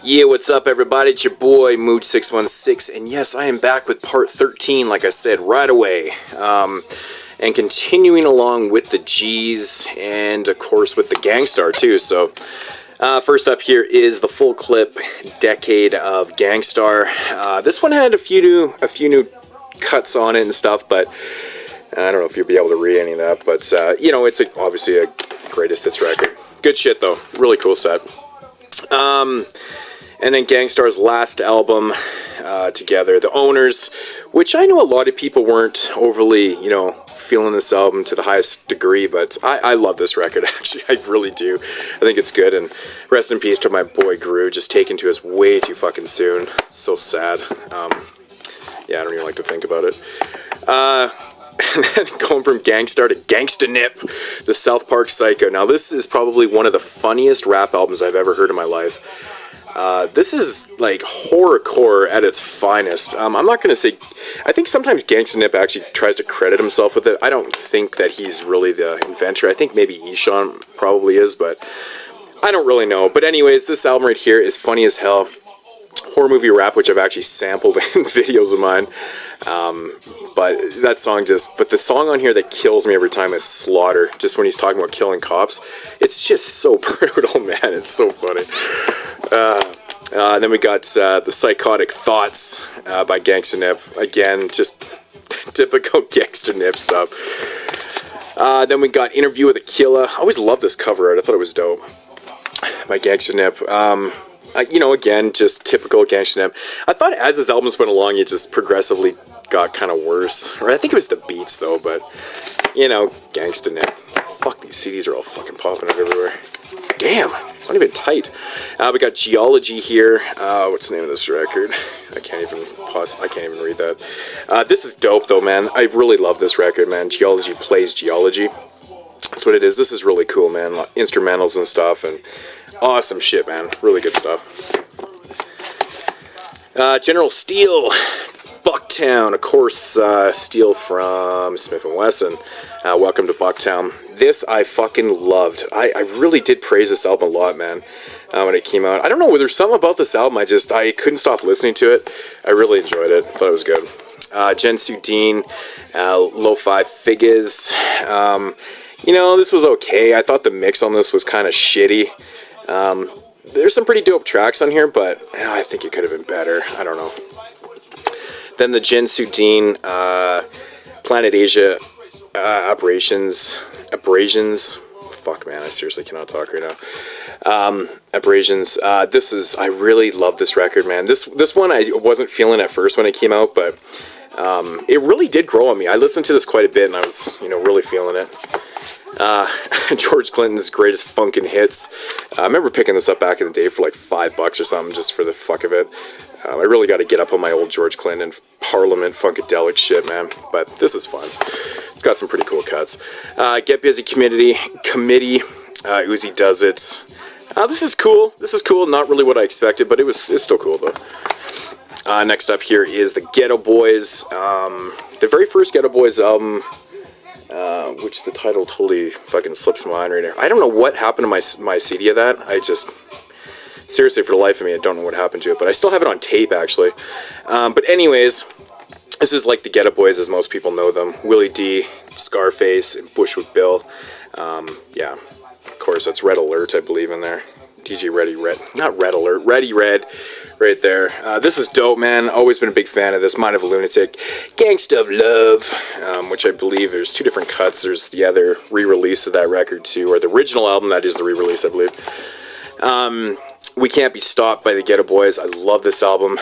Yeah, what's up, everybody? It's your boy, Mood616, and yes, I am back with part 13, like I said, right away. And continuing along with the G's, and of course with the Gangstar, too. So, first up here is the full clip, Decade of Gangstar. This one had a few new cuts on it and stuff, but I don't know if you'll be able to read any of that, but, you know, it's obviously a greatest hits record. Good shit, though. Really cool set. And then Gangstar's last album together, The Owners, which I know a lot of people weren't overly, feeling this album to the highest degree, but I love this record, actually. I really do. I think it's good, and rest in peace to my boy Gru, just taken to us way too fucking soon. So sad. Yeah, I don't even like to think about it. Going from Gangstar to Gangsta Nip, the South Park Psycho. Now, this is probably one of the funniest rap albums I've ever heard in my life. This is like horrorcore at its finest. I'm not going to say... I think sometimes Gangsta Nip actually tries to credit himself with it. I don't think that he's really the inventor. I think maybe Eshawn probably is, but I don't really know. But anyways, this album right here is funny as hell. Horror movie rap, which I've actually sampled in videos of mine. But that song but the song on here that kills me every time is Slaughter, just when he's talking about killing cops. It's just so brutal, man. It's so funny. Then we got the Psychotic Thoughts by Gangsta Nip. Again, just typical Gangsta Nip stuff. Then we got Interview with a Killah. I always loved this cover art. I thought it was dope. By Gangsta Nip. Again, just typical Gangsta Nip. I thought as his albums went along, it just progressively got kind of worse. Or I think it was the beats, though, but, Gangsta Nip. Fuck, these CDs are all fucking popping up everywhere. Damn, it's not even tight. We got Geology here. What's the name of this record? I can't even read that. This is dope, though, man. I really love this record, man. Geology plays Geology. That's what it is. This is really cool, man. Instrumentals and stuff, and awesome shit, man. Really good stuff. General Steel, Bucktown. Of course, Steel from Smith & Wesson. Welcome to Bucktown. This I fucking loved. I really did praise this album a lot, man, when it came out. I don't know, there's something about this album, I couldn't stop listening to it. I really enjoyed it. Thought it was good. Jensu Dean, Lo-Fi Figures. This was okay. I thought the mix on this was kind of shitty. There's some pretty dope tracks on here, but I think it could have been better. I don't know. Then the Jensu Dean, Planet Asia, Abrasions. Fuck, man, I seriously cannot talk right now. Abrasions. I really love this record, man. This one I wasn't feeling at first when it came out, but it really did grow on me. I listened to this quite a bit, and I was, really feeling it. George Clinton's Greatest Funkin' Hits. I remember picking this up back in the day for like $5 or something, just for the fuck of it. I really got to get up on my old George Clinton Parliament Funkadelic shit, man. But this is fun. It's got some pretty cool cuts. Get Busy Committee. Uzi Does It. This is cool. Not really what I expected, but it's still cool, though. Next up here is the Ghetto Boys. The very first Ghetto Boys album, which the title totally fucking slips my mind right now. I don't know what happened to my CD of that. Seriously, for the life of me, I don't know what happened to it, but I still have it on tape, actually. But anyways, this is like the Ghetto Boys as most people know them. Willie D, Scarface, and Bushwick Bill. Yeah, of course, that's Red Alert, I believe, in there. DJ Ready Red. Not Red Alert, Ready Red. Right there. This is dope, man. Always been a big fan of this. Mind of a Lunatic. Gangsta of Love, which I believe there's two different cuts. There's the other re-release of that record, too, or the original album. That is the re-release, I believe. We Can't Be Stopped by the Ghetto Boys. I love this album.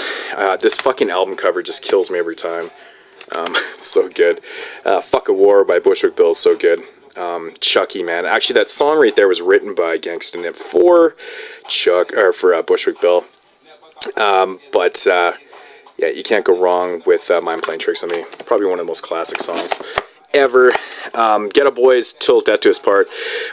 This fucking album cover just kills me every time. It's so good. Fuck a War by Bushwick Bill is so good. Chucky, man. Actually, that song right there was written by Gangsta Nip for Bushwick Bill. Yeah, you can't go wrong with Mind Playing Tricks on Me. Probably one of the most classic songs. ever. Ghetto Boys till death to us part.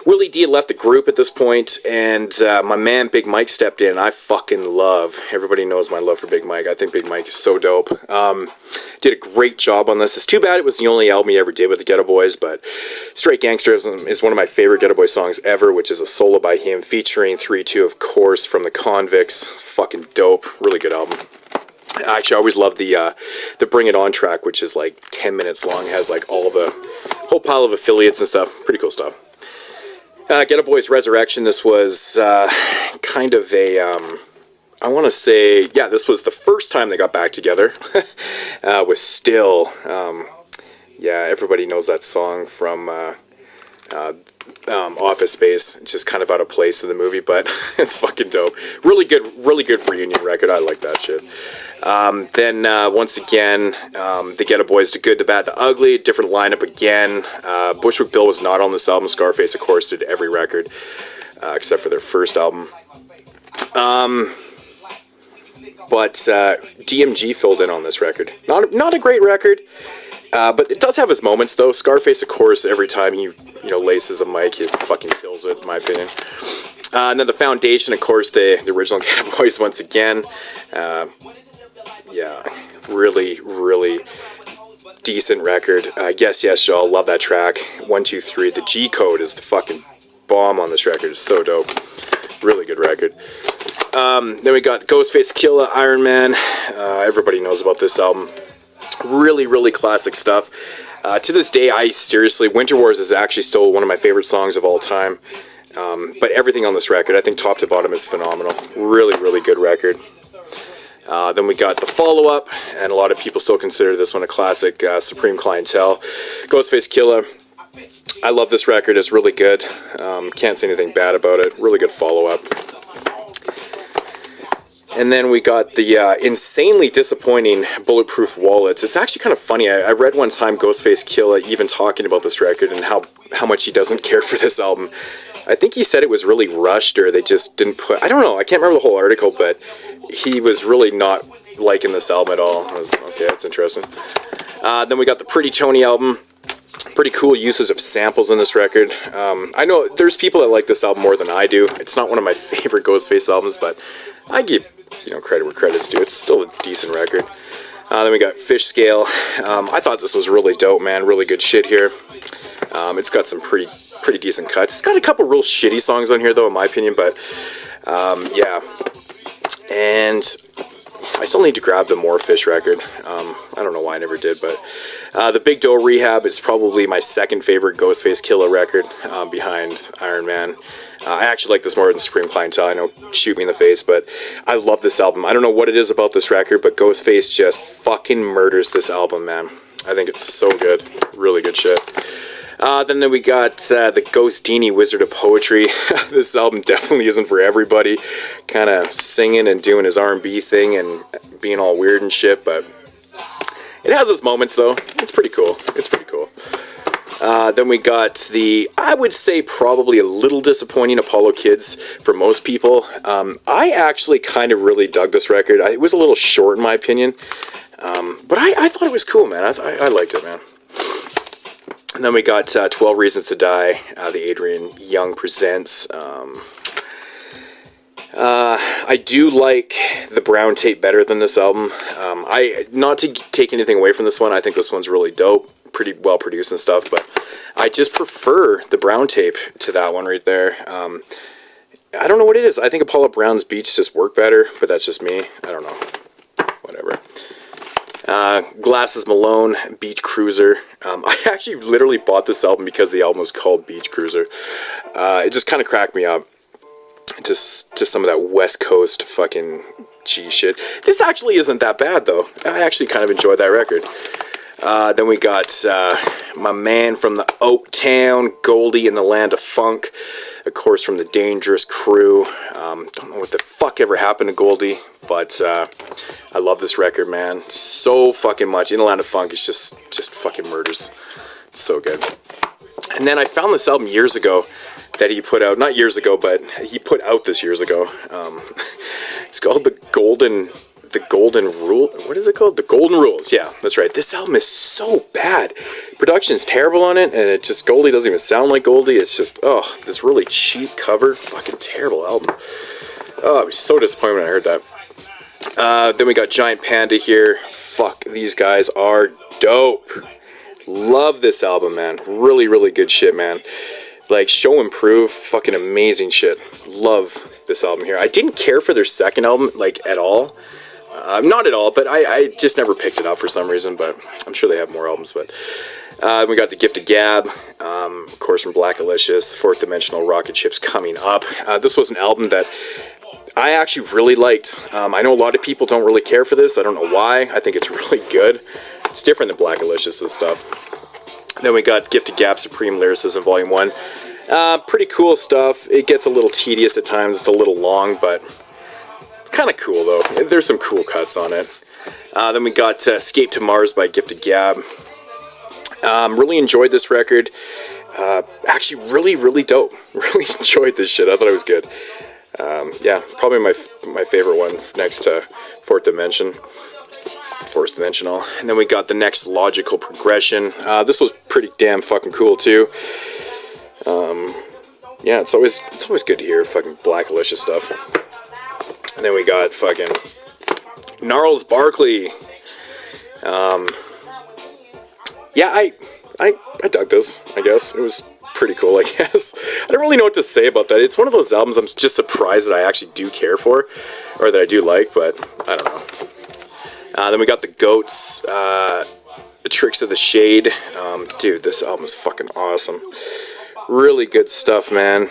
Willie D left the group at this point, and my man Big Mike stepped in. I fucking love. Everybody knows my love for Big Mike. I think Big Mike is so dope. Did a great job on this. It's too bad it was the only album he ever did with the Ghetto Boys, but Straight Gangsterism is one of my favorite Ghetto Boys songs ever, which is a solo by him featuring 3-2, of course, from the Convicts. It's fucking dope. Really good album. Actually, I always love the Bring It On track, which is like 10 minutes long. It has like all the whole pile of affiliates and stuff. Pretty cool stuff. Ghetto Boys Resurrection. This was kind of a, I want to say, yeah, this was the first time they got back together. Was Still, yeah, everybody knows that song from Office Space. It's just kind of out of place in the movie, but it's fucking dope. Really good reunion record. I like that shit. Then once again, the Ghetto Boys, The Good, The Bad, The Ugly, different lineup again. Bushwick Bill was not on this album. Scarface, of course, did every record except for their first album. But DMG filled in on this record. Not a great record, but it does have its moments though. Scarface, of course, every time he laces a mic, he fucking kills it, in my opinion. And then the Foundation, of course, the original Ghetto Boys once again. Yeah, really decent record. Yes, y'all, love that track. 1, 2, 3. The G Code is the fucking bomb on this record. It's so dope. Really good record. Then we got Ghostface Killah, Iron Man. Everybody knows about this album. Really classic stuff. To this day, Winter Wars is actually still one of my favorite songs of all time. But everything on this record, I think top to bottom, is phenomenal. Really good record. Then we got the follow-up, and a lot of people still consider this one a classic, Supreme Clientele. Ghostface Killah. I love this record. It's really good. Can't say anything bad about it. Really good follow-up. And then we got the insanely disappointing Bulletproof Wallets. It's actually kind of funny. I read one time Ghostface Killah even talking about this record and how much he doesn't care for this album. I think he said it was really rushed, or they just didn't put... I don't know. I can't remember the whole article, but he was really not liking this album at all. Okay, that's interesting. Then we got the Pretty Tony album. Pretty cool uses of samples in this record. I know there's people that like this album more than I do. It's not one of my favorite Ghostface albums, but I give credit where credit's due. It's still a decent record. Then we got Fish Scale. I thought this was really dope, man. Really good shit here. It's got some pretty decent cuts. It's got a couple real shitty songs on here, though, in my opinion, but yeah. And I still need to grab the More Fish record. I don't know why I never did, but the Big Doe Rehab is probably my second favorite Ghostface Killah record, behind Iron Man. I actually like this more than Supreme Clientele. I know, shoot me in the face, but I love this album. I don't know what it is about this record, but Ghostface just fucking murders this album, man. I think it's so good. Really good shit. Then we got the Ghostini Wizard of Poetry. This album definitely isn't for everybody. Kind of singing and doing his R&B thing and being all weird and shit, but it has its moments, though. It's pretty cool. Then we got I would say probably a little disappointing Apollo Kids for most people. I actually kind of really dug this record. It was a little short in my opinion, but I thought it was cool, man. I liked it, man. And then we got 12 Reasons to Die, the Adrian Young Presents. I do like the Brown Tape better than this album. Not to take anything away from this one, I think this one's really dope, pretty well produced and stuff, but I just prefer the Brown Tape to that one right there. I don't know what it is. I think Apollo Brown's beats just work better, but that's just me. I don't know. Whatever. Glasses Malone, Beach Cruiser. I actually literally bought this album because the album was called Beach Cruiser. It just kind of cracked me up. Just some of that West Coast fucking G shit. This actually isn't that bad, though. I actually kind of enjoyed that record. Then we got my man from the Oak Town, Goldie in the Land of Funk. Of course, from the Dangerous Crew. Don't know what the fuck ever happened to Goldie, but I love this record, man. So fucking much. In the Land of Funk is just fucking murders. So good. And then I found this album years ago that he put out. Not years ago, but he put out this years ago. It's called The Golden Rule. What is it called? The Golden Rules. Yeah, that's right. This album is so bad. production is terrible on it, and it just, Goldie doesn't even sound like Goldie. It's just, oh, this really cheap cover, fucking terrible album. Oh, I was so disappointed when I heard that. Then we got Giant Panda here. Fuck, these guys are dope. Love this album, man. Really, really good shit, man. Like, Show and Prove, fucking amazing shit. Love this album here. I didn't care for their second album, like, at all. Not at all, but I just never picked it up for some reason, but I'm sure they have more albums. But we got The Gift of Gab, of course, from Black Alicious, Fourth Dimensional Rocket Ships coming up. This was an album that I actually really liked. I know a lot of people don't really care for this. I don't know why. I think it's really good. It's different than Black Alicious' stuff. Then we got Gift of Gab, Supreme Lyricism, Volume 1. Pretty cool stuff. It gets a little tedious at times. It's a little long, but it's kind of cool, though. There's some cool cuts on it. Then we got Escape to Mars by Gift of Gab. Really enjoyed this record. Actually, really, really dope. Really enjoyed this shit. I thought it was good. Yeah, probably my favorite one next to Fourth Dimensional. And then we got The Next Logical Progression. This was pretty damn fucking cool too. Yeah, it's always good to hear fucking Black Alicious stuff. And then we got fucking Gnarls Barkley. Yeah, I dug this, I guess. It was pretty cool, I guess. I don't really know what to say about that. It's one of those albums I'm just surprised that I actually do care for, or that I do like, but I don't know. Then we got The Goats, The Tricks of the Shade. Dude, this album is fucking awesome. Really good stuff, man.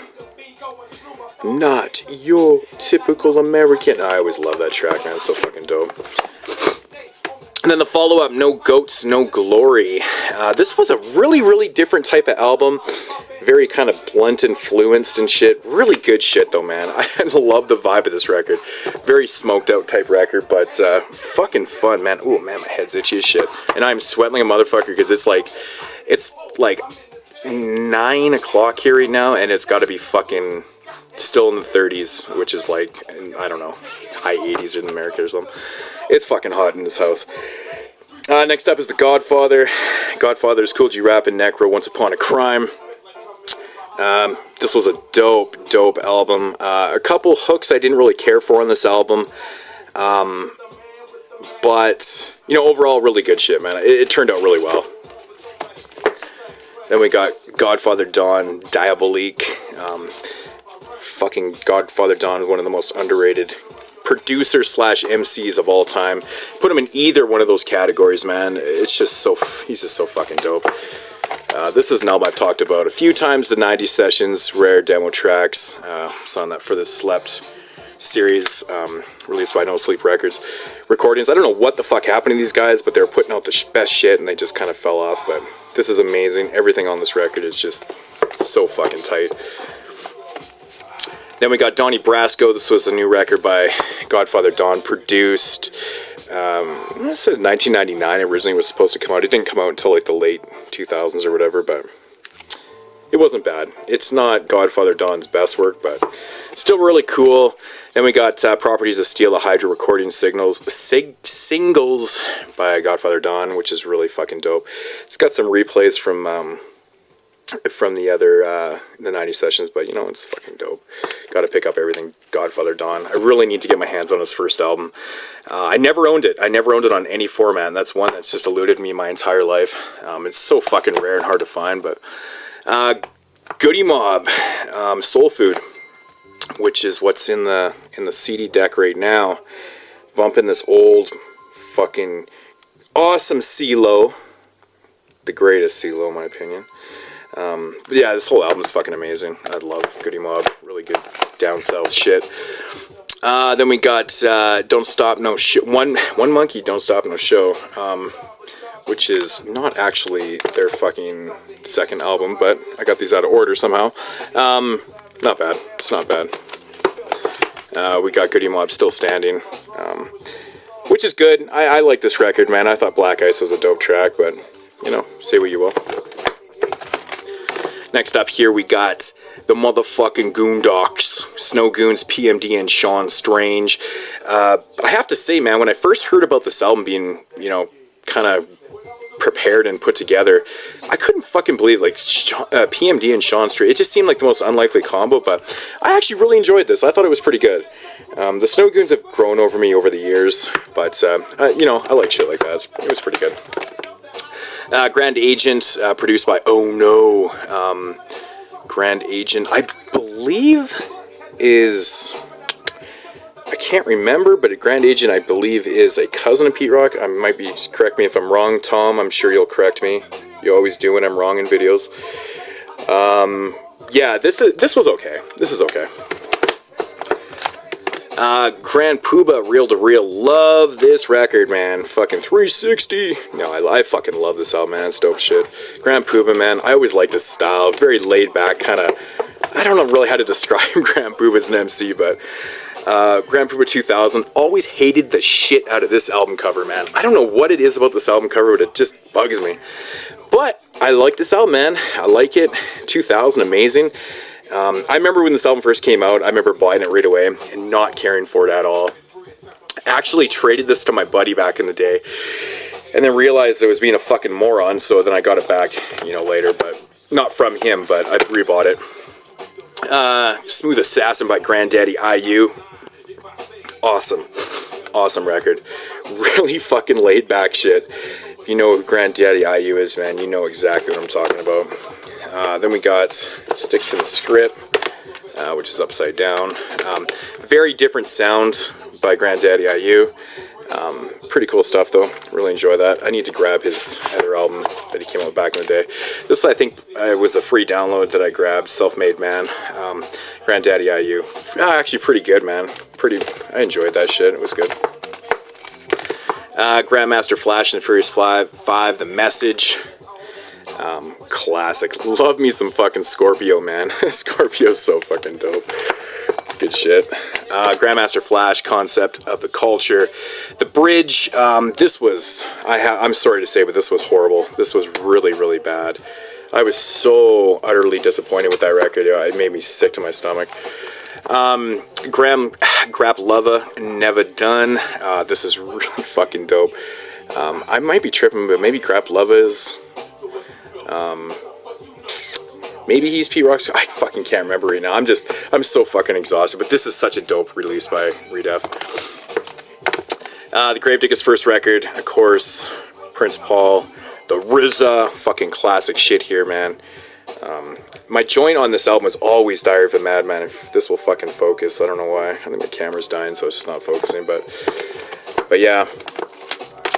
Not your typical American. I always love that track, man. It's so fucking dope. And then the follow-up, No Goats, No Glory. This was a really, really different type of album. Very kind of blunt influenced and shit. Really good shit, though, man. I love the vibe of this record. Very smoked out type record, but fucking fun, man. Ooh, man, my head's itchy as shit. And I'm sweating like a motherfucker because it's like 9 o'clock here right now, and it's got to be fucking still in the 30s, which is like, I don't know, high 80s in America or something. It's fucking hot in this house. Next up is The Godfather. Godfather's Cool G Rap and Necro, Once Upon a Crime. This was a dope album. A couple hooks I didn't really care for on this album. But, you know, overall, really good shit, man. It turned out really well. Then we got Godfather Don, Diabolique. Fucking Godfather Don is one of the most underrated producers / MCs of all time. Put him in either one of those categories, man. It's just he's just so fucking dope. This is an album I've talked about a few times, the 90 Sessions, rare demo tracks. It's on that for the Slept series, released by No Sleep Records. Recordings, I don't know what the fuck happened to these guys, but they were putting out the best shit and they just kind of fell off, but this is amazing. Everything on this record is just so fucking tight. Then we got Donnie Brasco. This was a new record by Godfather Don, produced, I said 1999 originally was supposed to come out. It didn't come out until like the late 2000s or whatever, but it wasn't bad. It's not Godfather Don's best work, but still really cool. Then we got Properties of Steel, the Hydra recording singles by Godfather Don, which is really fucking dope. It's got some replays from the other the 90 Sessions, but you know, it's fucking dope. Gotta pick up everything Godfather Don. I really need to get my hands on his first album. I never owned it on any format, and that's one that's just eluded me my entire life. It's so fucking rare and hard to find. But Goodie Mob, Soul Food, which is what's in the CD deck right now. Bumping this old fucking awesome CeeLo, the greatest CeeLo in my opinion. But yeah, this whole album is fucking amazing. I love Goodie Mob. Really good down south shit. Then we got Don't Stop No Show. One Monkey, Don't Stop No Show, which is not actually their fucking second album, but I got these out of order somehow. Not bad. It's not bad. We got Goodie Mob Still Standing, which is good. I like this record, man. I thought Black Ice was a dope track, but you know, say what you will. Next up here, we got the motherfucking Goondocks, Snow Goons, PMD, and Sean Strange. I have to say, man, when I first heard about this album being, you know, kind of prepared and put together. I couldn't fucking believe, like, PMD and Sean Street. It just seemed like the most unlikely combo, but I actually really enjoyed this. I thought it was pretty good. The Snow Goons have grown over me over the years, but, you know, I like shit like that. It was pretty good. Grand Agent, produced by Oh No. Grand Agent, I believe, is... I can't remember, but a Grand Agent, I believe, is a cousin of Pete Rock. I might be, correct me if I'm wrong, Tom. I'm sure you'll correct me. You always do when I'm wrong in videos. Yeah, this was okay. This is okay. Grand Puba, Reel to Reel. Love this record, man. Fucking 360. No, I fucking love this album, man. It's dope shit. Grand Puba, man. I always liked his style. Very laid back, kind of. I don't know really how to describe Grand Puba as an MC, but Grand Puba 2000. Always hated the shit out of this album cover, man. I don't know what it is about this album cover, but it just bugs me. But I like this album, man. I like it. 2000, amazing. I remember when this album first came out, I remember buying it right away and not caring for it at all. Actually traded this to my buddy back in the day, and then realized I was being a fucking moron, so then I got it back, you know, later, but not from him, but I rebought it. Smooth Assassin by Granddaddy IU. Awesome. Awesome record. Really fucking laid back shit. If you know what Granddaddy IU is, man, you know exactly what I'm talking about. Then we got Stick to the Script, which is upside down. Very different sound by Granddaddy IU. Pretty cool stuff, though. Really enjoy that. I need to grab his other album that he came out back in the day. This, I think, was a free download that I grabbed, Self-Made Man. Granddaddy IU. Actually pretty good, man. I enjoyed that shit. It was good. Grandmaster Flash and the Furious 5, The Message. Classic. Love me some fucking Scorpio, man. Scorpio's so fucking dope. It's good shit. Grandmaster Flash, Concept of the Culture. The Bridge, this was, I'm sorry to say, but this was horrible. This was really, really bad. I was so utterly disappointed with that record. It made me sick to my stomach. Grap Lava, Never Done. This is really fucking dope. I might be tripping, but maybe Grap Lava is... maybe he's Pete Rock's. I fucking can't remember right now. I'm so fucking exhausted. But this is such a dope release by Redef. The Gravediggaz first record, of course. Prince Paul, the RZA, fucking classic shit here, man. My joint on this album was always Diary of a Madman. If this will fucking focus, I don't know why. I think my camera's dying, so it's just not focusing. But yeah.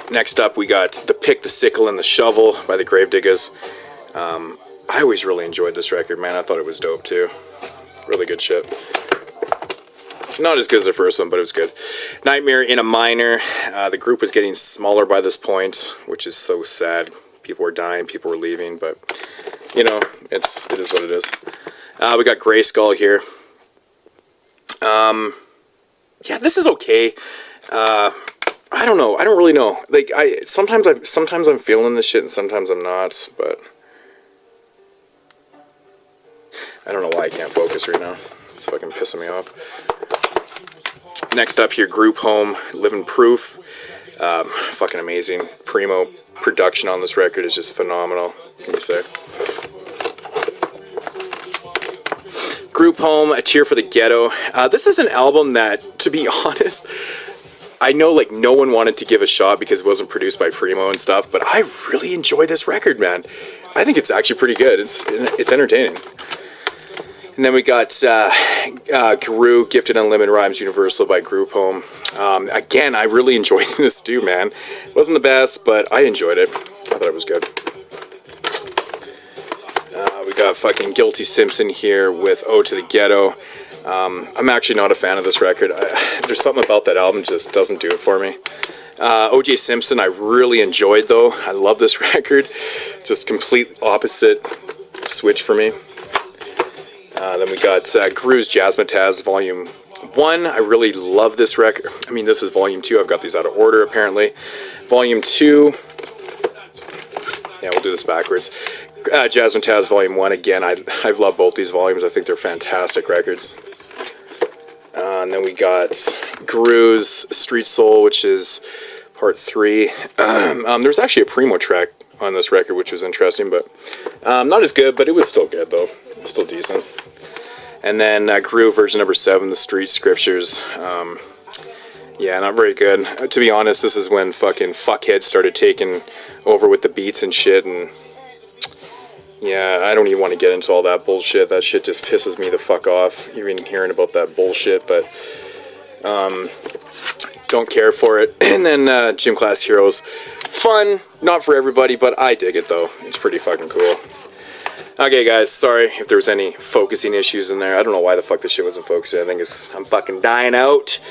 Next up, we got The Pick, the Sickle, and the Shovel by the Gravediggaz. I always really enjoyed this record, man. I thought it was dope, too. Really good shit. Not as good as the first one, but it was good. Nightmare in a Minor. The group was getting smaller by this point, which is so sad. People were dying, people were leaving, but, you know, it is what it is. We got Gray Skull here. Yeah, this is okay. I don't know. I don't really know. Like, sometimes I'm feeling this shit and sometimes I'm not, but I don't know why I can't focus right now. It's fucking pissing me off. Next up here, Group Home, Living Proof. Fucking amazing. Primo production on this record is just phenomenal. What can you say? Group Home, A Tear for the Ghetto. This is an album that, to be honest, I know like no one wanted to give a shot because it wasn't produced by Primo and stuff, but I really enjoy this record, man. I think it's actually pretty good. It's entertaining. And then we got Guru, Gifted Unlimited Rhymes Universal by Group Home. Again, I really enjoyed this too, man. It wasn't the best, but I enjoyed it. I thought it was good. We got fucking Guilty Simpson here with Ode to the Ghetto. I'm actually not a fan of this record. There's something about that album just doesn't do it for me. O.J. Simpson I really enjoyed though. I love this record. Just complete opposite switch for me. Then we got Guru's Jazzmatazz Volume 1. I really love this record. I mean, this is Volume 2. I've got these out of order apparently. Volume 2. Yeah, we'll do this backwards. Jazzmatazz Volume 1 again. I've loved both these volumes. I think they're fantastic records. And then we got Guru's Street Soul, which is part 3. There's actually a Primo track on this record, which was interesting, but not as good, but it was still good though, still decent. And then Grew version number 7, the Street Scriptures. Yeah, not very good. To be honest, this is when fucking fuckheads started taking over with the beats and shit, and yeah, I don't even want to get into all that bullshit. That shit just pisses me the fuck off, even hearing about that bullshit, but don't care for it. And then Gym Class Heroes. Fun, not for everybody, but I dig it though. It's pretty fucking cool. Okay guys, sorry if there was any focusing issues in there. I don't know why the fuck this shit wasn't focusing. I think I'm fucking dying out.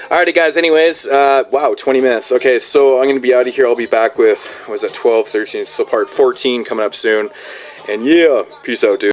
Alrighty guys, anyways, wow, 20 minutes. Okay, so I'm going to be out of here. I'll be back with, what was that, 12, 13, so part 14 coming up soon. And yeah, peace out, dude.